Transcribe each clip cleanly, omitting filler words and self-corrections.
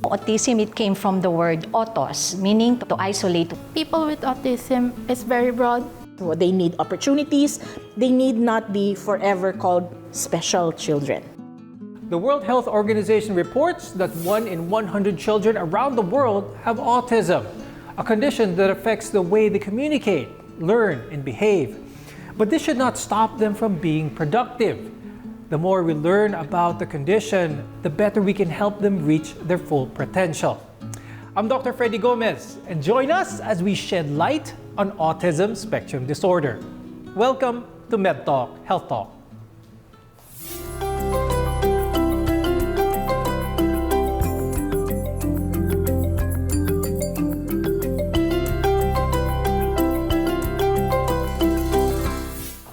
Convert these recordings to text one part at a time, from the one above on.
Autism, it came from the word autos, meaning to isolate. People with autism is very broad. They need opportunities. They need not be forever called special children. The World Health Organization reports that 1 in 100 children around the world have autism, a condition that affects the way they communicate, learn, and behave. But this should not stop them from being productive. The more we learn about the condition, the better we can help them reach their full potential. I'm Dr. Freddy Gomez, and join us as we shed light on Autism Spectrum Disorder. Welcome to MedTalk Health Talk.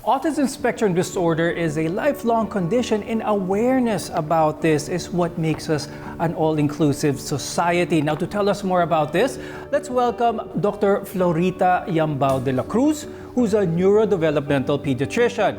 Autism Spectrum Disorder is a lifelong condition, and awareness about this is what makes us an all-inclusive society. Now, to tell us more about this, let's welcome Dr. Florita Yambao de la Cruz, who's a neurodevelopmental pediatrician.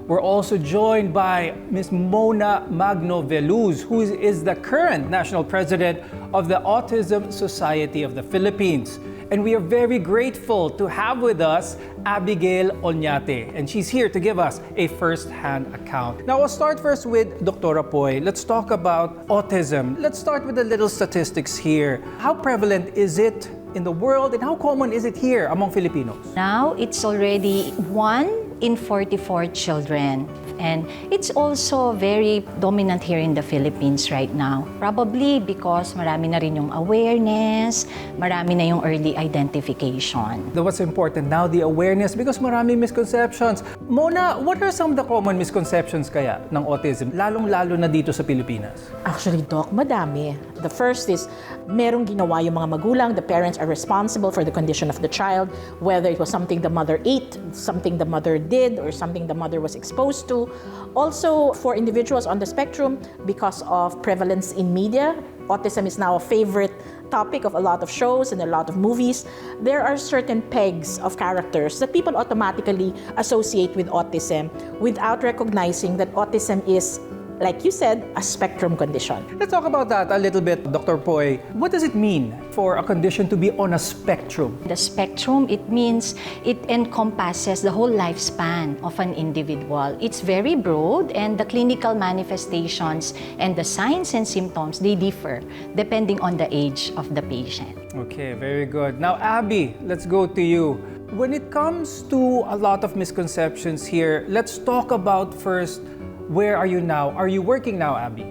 We're also joined by Ms. Mona Magno-Veluz, who is the current national president of the Autism Society of the Philippines. And we are very grateful to have with us Abigail Oñate, and she's here to give us a first-hand account. Now, I'll start first with Dr. Apoy. Let's talk about autism. Let's start with a little statistics here. How prevalent is it in the world, and how common is it here among Filipinos? Now, it's already 1 in 44 children. And it's also very dominant here in the Philippines right now. Probably because marami na rin yung awareness, marami na yung early identification. What's important now, the awareness, because marami misconceptions. Mona, what are some of the common misconceptions kaya ng autism, lalong-lalo na dito sa Pilipinas? Actually, Doc, madami. The first is, merong ginawa yung mga magulang. The parents are responsible for the condition of the child, whether it was something the mother ate, something the mother did, or something the mother was exposed to. Also, for individuals on the spectrum, because of prevalence in media, autism is now a favorite topic of a lot of shows and a lot of movies. There are certain pegs of characters that people automatically associate with autism without recognizing that autism is, like you said, a spectrum condition. Let's talk about that a little bit, Dr. Poy. What does it mean for a condition to be on a spectrum? The spectrum, it means it encompasses the whole lifespan of an individual. It's very broad, and the clinical manifestations and the signs and symptoms, they differ depending on the age of the patient. Okay, very good. Now, Abby, let's go to you. When it comes to a lot of misconceptions here, let's talk about first, where are you now? Are you working now, Abby?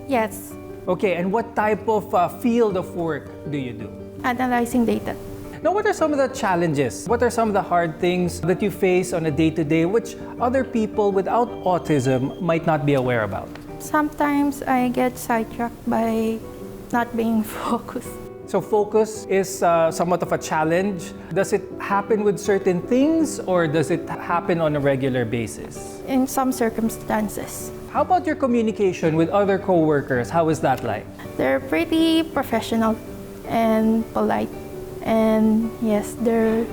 Yes, Okay, and what type of field of work do you do? analyzing data. Now, what are some of the challenges? What are some of the hard things that you face on a day-to-day which other people without autism might not be aware about? Sometimes I get sidetracked by not being focused. So focus is somewhat of a challenge. Does it happen with certain things, or does it happen on a regular basis? In some circumstances. How about your communication with other coworkers? How is that like? They're pretty professional and polite. And yes, they're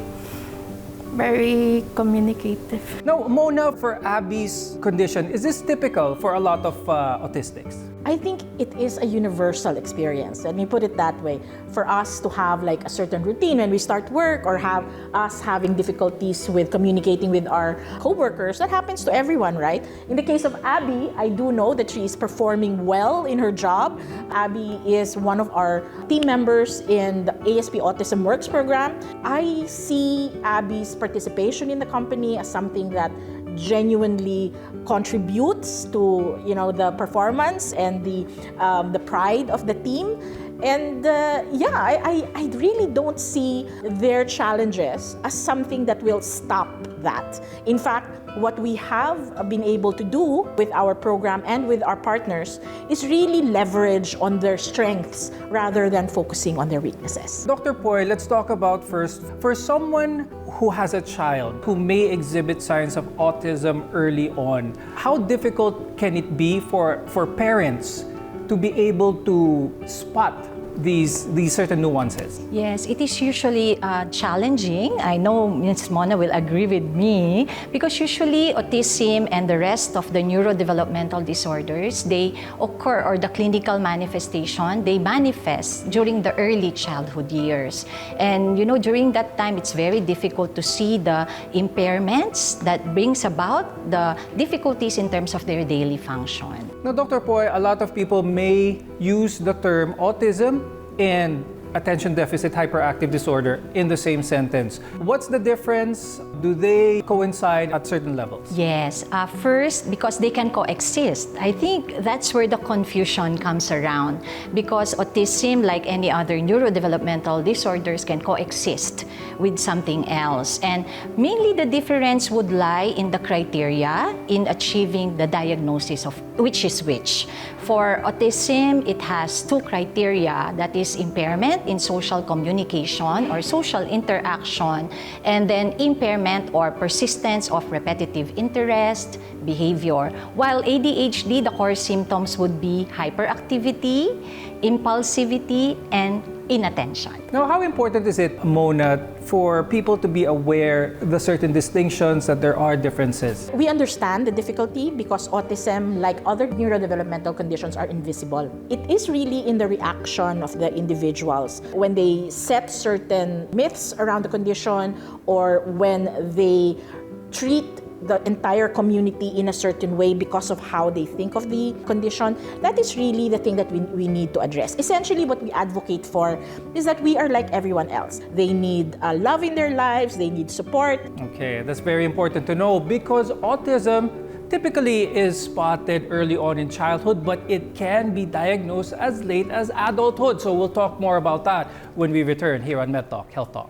very communicative. Now, Mona, for Abby's condition, is this typical for a lot of autistics? I think it is a universal experience. Let me put it that way. For us to have like a certain routine when we start work, or have us having difficulties with communicating with our coworkers, that happens to everyone, right? In the case of Abby, I do know that she is performing well in her job. Abby is one of our team members in the ASP Autism Works program. I see Abby's participation in the company as something that genuinely contributes to, you know, the performance and the pride of the team. And I really don't see their challenges as something that will stop that. In fact, what we have been able to do with our program and with our partners is really leverage on their strengths rather than focusing on their weaknesses. Dr. Poy, let's talk about first, for someone who has a child who may exhibit signs of autism early on, how difficult can it be for parents to be able to spot these certain nuances? Yes, it is usually challenging. I know Ms. Mona will agree with me because usually autism and the rest of the neurodevelopmental disorders, they occur, or the clinical manifestation, they manifest during the early childhood years. And during that time, it's very difficult to see the impairments that brings about the difficulties in terms of their daily function. Now, Dr. Poy, a lot of people may use the term autism and attention deficit hyperactive disorder in the same sentence. What's the difference? Do they coincide at certain levels? Yes. First, because they can coexist. I think that's where the confusion comes around, because autism, like any other neurodevelopmental disorders, can coexist with something else. And mainly the difference would lie in the criteria in achieving the diagnosis of which is which. For autism, it has two criteria, that is impairment in social communication or social interaction, and then impairment or persistence of repetitive interest, behavior. While ADHD, the core symptoms would be hyperactivity, impulsivity, and inattention. Now, how important is it, Mona, for people to be aware the certain distinctions, that there are differences? We understand the difficulty because autism, like other neurodevelopmental conditions, are invisible. It is really in the reaction of the individuals when they set certain myths around the condition, or when they treat the entire community in a certain way because of how they think of the condition. That is really the thing that we need to address. Essentially, what we advocate for is that we are like everyone else. They need love in their lives, they need support. Okay, that's very important to know, because autism typically is spotted early on in childhood, but it can be diagnosed as late as adulthood. So we'll talk more about that when we return here on MedTalk Health Talk.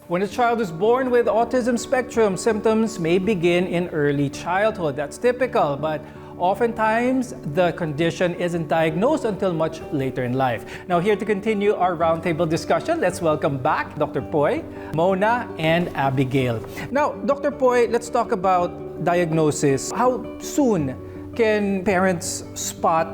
When a child is born with autism spectrum, symptoms may begin in early childhood. That's typical, but oftentimes the condition isn't diagnosed until much later in life. Now, here to continue our roundtable discussion, let's welcome back Dr. Poy, Mona, and Abigail. Now, Dr. Poy, let's talk about diagnosis. How soon can parents spot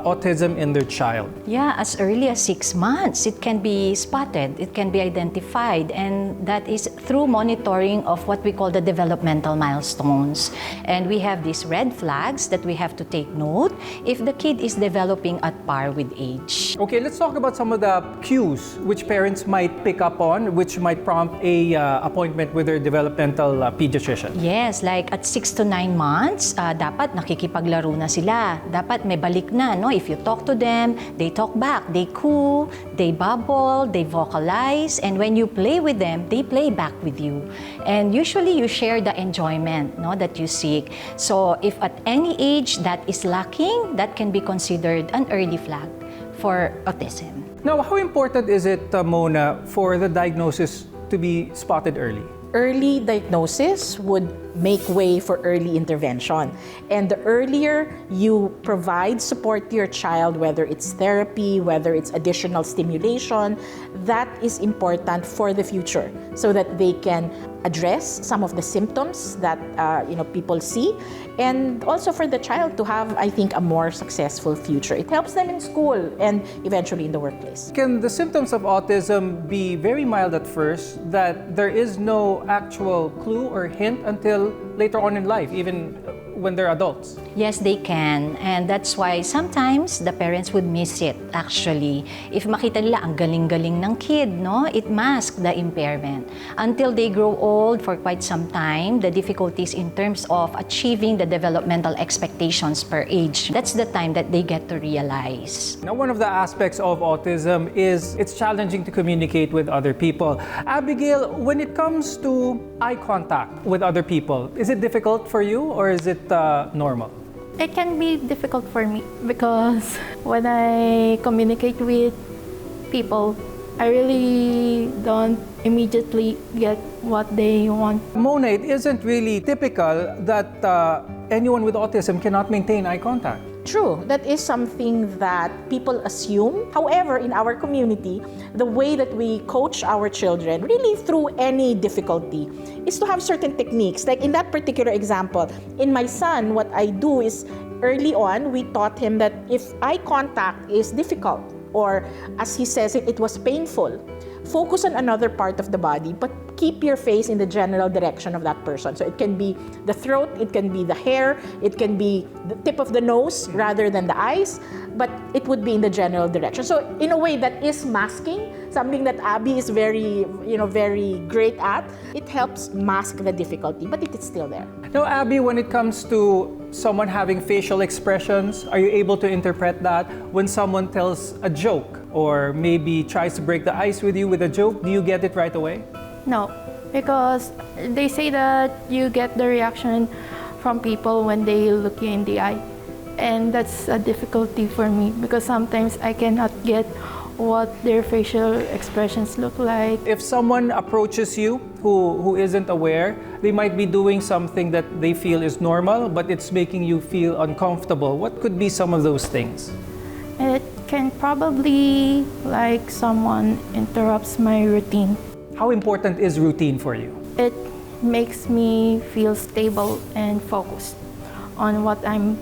autism in their child? Yeah, as early as 6 months, it can be spotted, it can be identified, and that is through monitoring of what we call the developmental milestones. And we have these red flags that we have to take note if the kid is developing at par with age. Okay, let's talk about some of the cues which parents might pick up on, which might prompt a appointment with their developmental pediatrician. Yes, like at 6 to 9 months, dapat nakikipaglaro na sila. Dapat may balik na, no? If you talk to them, they talk back. They coo, they babble, they vocalize, and when you play with them, they play back with you. And usually you share the enjoyment, no, that you seek. So if at any age that is lacking, that can be considered an early flag for autism. Now, how important is it, Mona, for the diagnosis to be spotted early? Early diagnosis would make way for early intervention. And the earlier you provide support to your child, whether it's therapy, whether it's additional stimulation, that is important for the future so that they can address some of the symptoms that people see, and also for the child to have, I think, a more successful future. It helps them in school and eventually in the workplace. Can the symptoms of autism be very mild at first, that there is no actual clue or hint until later on in life, even when they're adults? Yes, they can. And that's why sometimes the parents would miss it, actually. If makita nila ang galing-galing ng kid, no, it masks the impairment. Until they grow old for quite some time, the difficulties in terms of achieving the developmental expectations per age, that's the time that they get to realize. Now, one of the aspects of autism is it's challenging to communicate with other people. Abigail, when it comes to eye contact with other people, is it difficult for you or is it normal? It can be difficult for me because when I communicate with people, I really don't immediately get what they want. Mona, it isn't really typical that anyone with autism cannot maintain eye contact. True, that is something that people assume. However, in our community, the way that we coach our children, really through any difficulty, is to have certain techniques. Like in that particular example, in my son, what I do is early on, we taught him that if eye contact is difficult, or as he says it was painful, focus on another part of the body, but keep your face in the general direction of that person. So it can be the throat, it can be the hair, it can be the tip of the nose rather than the eyes, but it would be in the general direction. So in a way that is masking, something that Abby is very great at. It helps mask the difficulty, but it is still there. Now, Abby, when it comes to someone having facial expressions, are you able to interpret that when someone tells a joke or maybe tries to break the ice with you with a joke? Do you get it right away? No, because they say that you get the reaction from people when they look you in the eye. And that's a difficulty for me because sometimes I cannot get what their facial expressions look like. If someone approaches you who isn't aware, they might be doing something that they feel is normal, but it's making you feel uncomfortable. What could be some of those things? It can probably like someone interrupts my routine. How important is routine for you? It makes me feel stable and focused on what I'm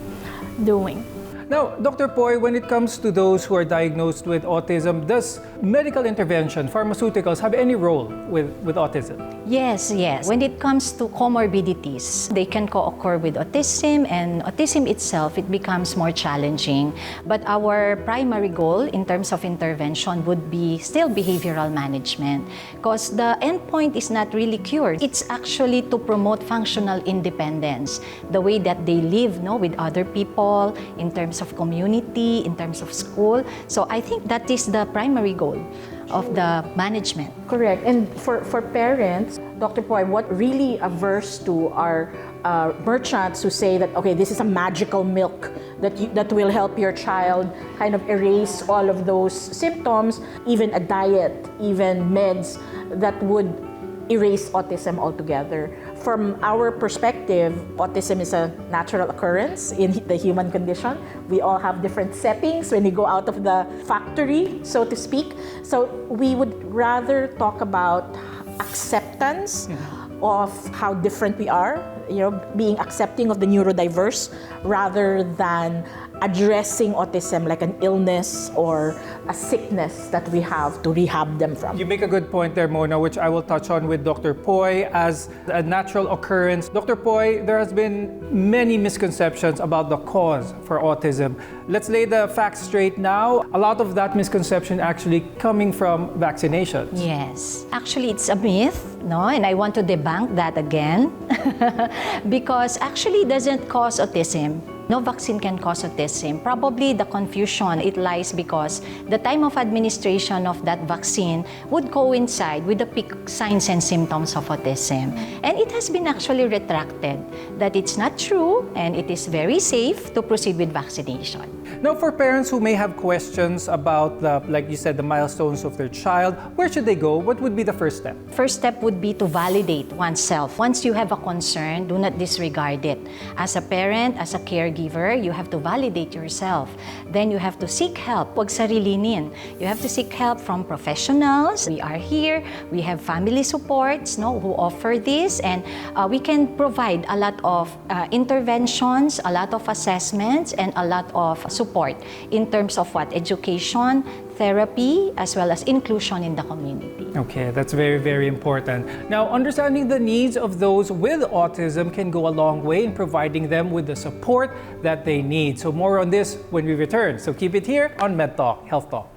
doing. Now, Dr. Poy, when it comes to those who are diagnosed with autism, does medical intervention, pharmaceuticals, have any role with autism? Yes. When it comes to comorbidities, they can co-occur with autism, and autism itself, it becomes more challenging. But our primary goal in terms of intervention would be still behavioral management, because the endpoint is not really cured. It's actually to promote functional independence, the way that they live with other people, in terms of community, in terms of school. So I think that is the primary goal of the management. Correct. And for parents, Dr. Poy, what really averse to are merchants who say that, okay, this is a magical milk that will help your child kind of erase all of those symptoms, even a diet, even meds that would erase autism altogether. From our perspective, autism is a natural occurrence in the human condition. We all have different settings when we go out of the factory, so to speak. So we would rather talk about acceptance of how different we are, being accepting of the neurodiverse rather than addressing autism like an illness or a sickness that we have to rehab them from. You make a good point there, Mona, which I will touch on with Dr. Poy as a natural occurrence. Dr. Poy, there has been many misconceptions about the cause for autism. Let's lay the facts straight now. A lot of that misconception actually coming from vaccinations. Yes. Actually, it's a myth, and I want to debunk that again because actually it doesn't cause autism. No vaccine can cause autism. Probably the confusion, it lies because the time of administration of that vaccine would coincide with the peak signs and symptoms of autism. And it has been actually retracted that it's not true and it is very safe to proceed with vaccination. Now, for parents who may have questions about like you said, the milestones of their child, where should they go? What would be the first step? First step would be to validate oneself. Once you have a concern, do not disregard it. As a parent, as a caregiver, you have to validate yourself. Then you have to seek help. Huwag sarilinin. You have to seek help from professionals. We are here. We have family supports who offer this, and we can provide a lot of interventions, a lot of assessments, and a lot of support in terms of education, therapy, as well as inclusion in the community. Okay, that's very, very important. Now, understanding the needs of those with autism can go a long way in providing them with the support that they need. So more on this when we return. So keep it here on Med Talk, Health Talk.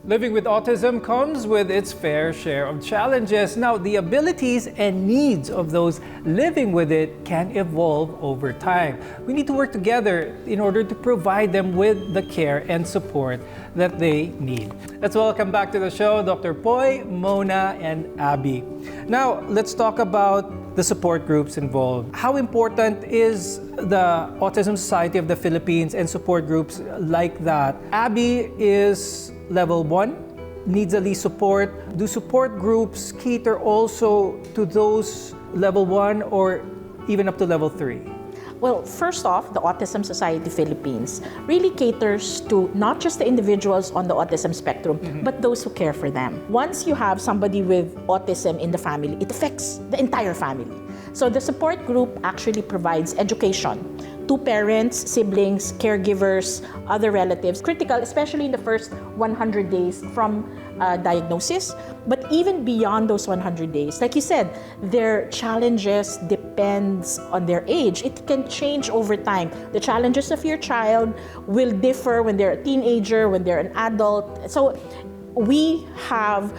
Living with autism comes with its fair share of challenges. Now, the abilities and needs of those living with it can evolve over time. We need to work together in order to provide them with the care and support that they need. Let's welcome back to the show Dr. Poy, Mona, and Abby. Now, let's talk about the support groups involved. How important is the Autism Society of the Philippines and support groups like that? Abby is level 1, needs at least support. Do support groups cater also to those level 1 or even up to level 3? Well, first off, the Autism Society Philippines really caters to not just the individuals on the autism spectrum, but those who care for them. Once you have somebody with autism in the family, it affects the entire family. So the support group actually provides education to parents, siblings, caregivers, other relatives, critical, especially in the first 100 days from diagnosis. But even beyond those 100 days, like you said, their challenges depends on their age. It can change over time. The challenges of your child will differ when they're a teenager, when they're an adult. So we have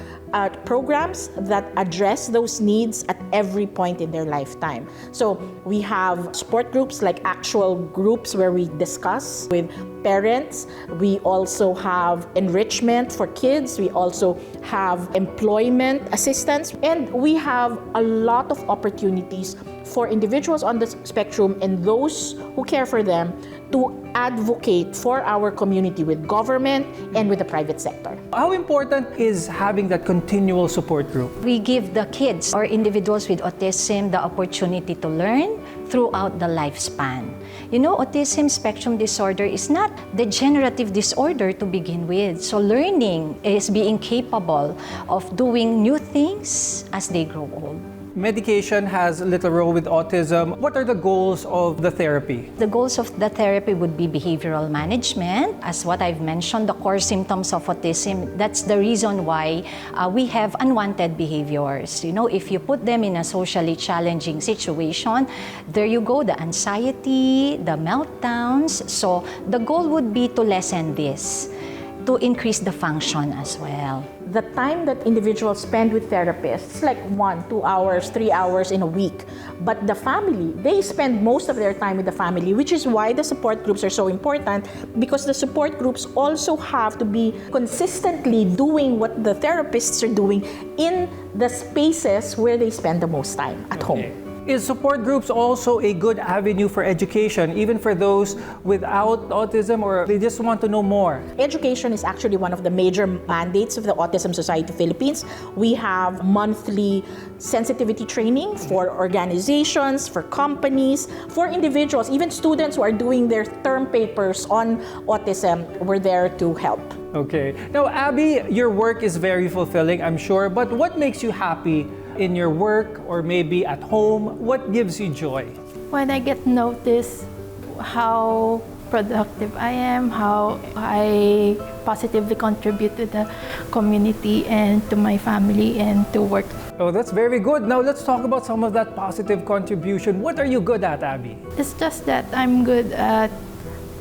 programs that address those needs at every point in their lifetime. So we have support groups, like actual groups where we discuss with parents. We also have enrichment for kids. We also have employment assistance. And we have a lot of opportunities for individuals on the spectrum and those who care for them to advocate for our community with government and with the private sector. How important is having that continual support group? We give the kids or individuals with autism the opportunity to learn throughout the lifespan. You know, autism spectrum disorder is not degenerative disorder to begin with. So learning is being capable of doing new things as they grow old. Medication has a little role with autism. What are the goals of the therapy? The goals of the therapy would be behavioral management. As what I've mentioned, the core symptoms of autism, that's the reason why we have unwanted behaviors. You know, if you put them in a socially challenging situation, there you go, the anxiety, the meltdowns. So the goal would be to lessen this, to increase the function as well. The time that individuals spend with therapists, like 1, 2 hours, 3 hours in a week. But the family, they spend most of their time with the family, which is why the support groups are so important, because the support groups also have to be consistently doing what the therapists are doing in the spaces where they spend the most time at home. Is support groups also a good avenue for education, even for those without autism, or they just want to know more? Education is actually one of the major mandates of the Autism Society Philippines. We have monthly sensitivity training for organizations, for companies, for individuals, even students who are doing their term papers on autism. We're there to help. Okay. Now, Abby, your work is very fulfilling, I'm sure, but what makes you happy in your work or maybe at home? What gives you joy? When I get noticed how productive I am, how I positively contribute to the community and to my family and to work. Oh, that's very good. Now let's talk about some of that positive contribution. What are you good at, Abby? It's just that I'm good at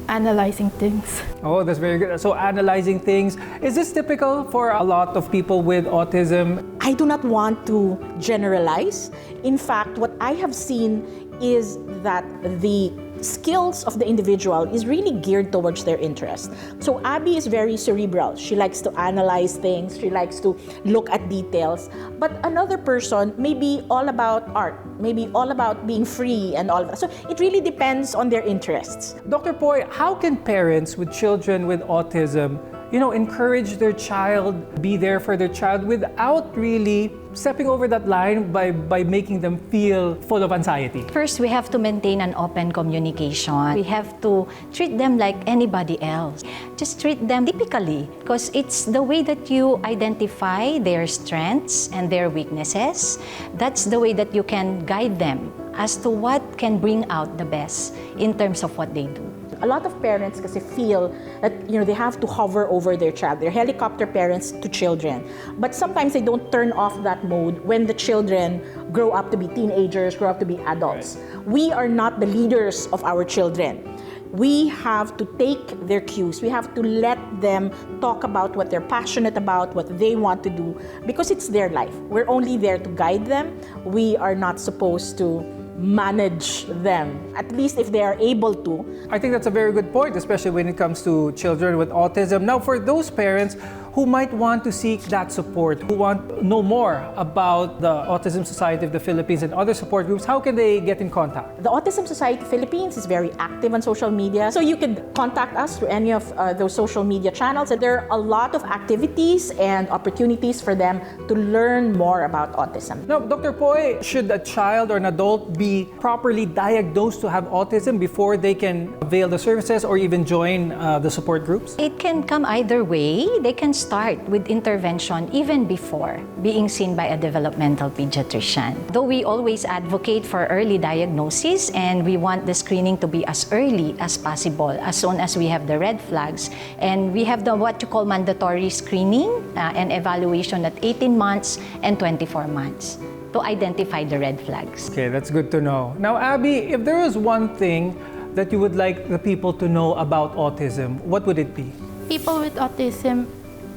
analyzing things. Oh, that's very good. So analyzing things. Is this typical for a lot of people with autism? I do not want to generalize. In fact, what I have seen is that the skills of the individual is really geared towards their interest. So Abby is very cerebral. She likes to analyze things. She likes to look at details. But another person may be all about art, maybe all about being free and all that. So it really depends on their interests. Dr. Poy, how can parents with children with autism, encourage their child, be there for their child without really stepping over that line by making them feel full of anxiety? First, we have to maintain an open communication. We have to treat them like anybody else. Just treat them typically, because it's the way that you identify their strengths and their weaknesses. That's the way that you can guide them as to what can bring out the best in terms of what they do. A lot of parents kasi feel that they have to hover over their child. They're helicopter parents to children. But sometimes they don't turn off that mode when the children grow up to be teenagers, grow up to be adults. Right. We are not the leaders of our children. we have to take their cues. We have to let them talk about what they're passionate about, what they want to do, because it's their life. We're only there to guide them. We are not supposed to manage them, at least if they are able to. I think that's a very good point, especially when it comes to children with autism. Now, for those parents who might want to seek that support, who want to know more about the Autism Society of the Philippines and other support groups, how can they get in contact? The Autism Society Philippines is very active on social media, so you can contact us through any of those social media channels. And there are a lot of activities and opportunities for them to learn more about autism. Now, Dr. Poy, should a child or an adult be properly diagnosed to have autism before they can avail the services or even join the support groups? It can come either way. They can start with intervention even before being seen by a developmental pediatrician. Though we always advocate for early diagnosis and we want the screening to be as early as possible, as soon as we have the red flags. And we have the what you call mandatory screening and evaluation at 18 months and 24 months to identify the red flags. Okay, that's good to know. Now, Abby, if there was one thing that you would like the people to know about autism, what would it be? People with autism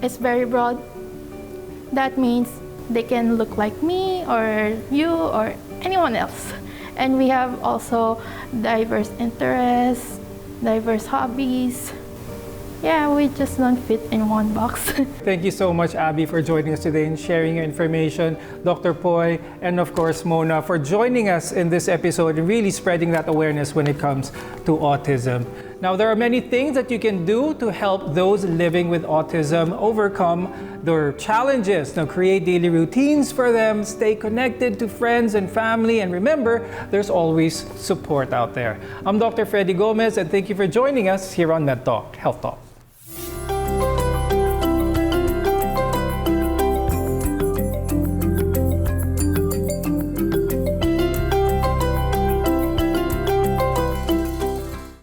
is very broad. That means they can look like me or you or anyone else. And we have also diverse interests, diverse hobbies. Yeah, we just don't fit in one box. Thank you so much, Abby, for joining us today and sharing your information. Dr. Poy, and of course, Mona, for joining us in this episode and really spreading that awareness when it comes to autism. Now, there are many things that you can do to help those living with autism overcome their challenges. Now, create daily routines for them, stay connected to friends and family, and remember, there's always support out there. I'm Dr. Freddy Gomez, and thank you for joining us here on MedTalk Health Talk.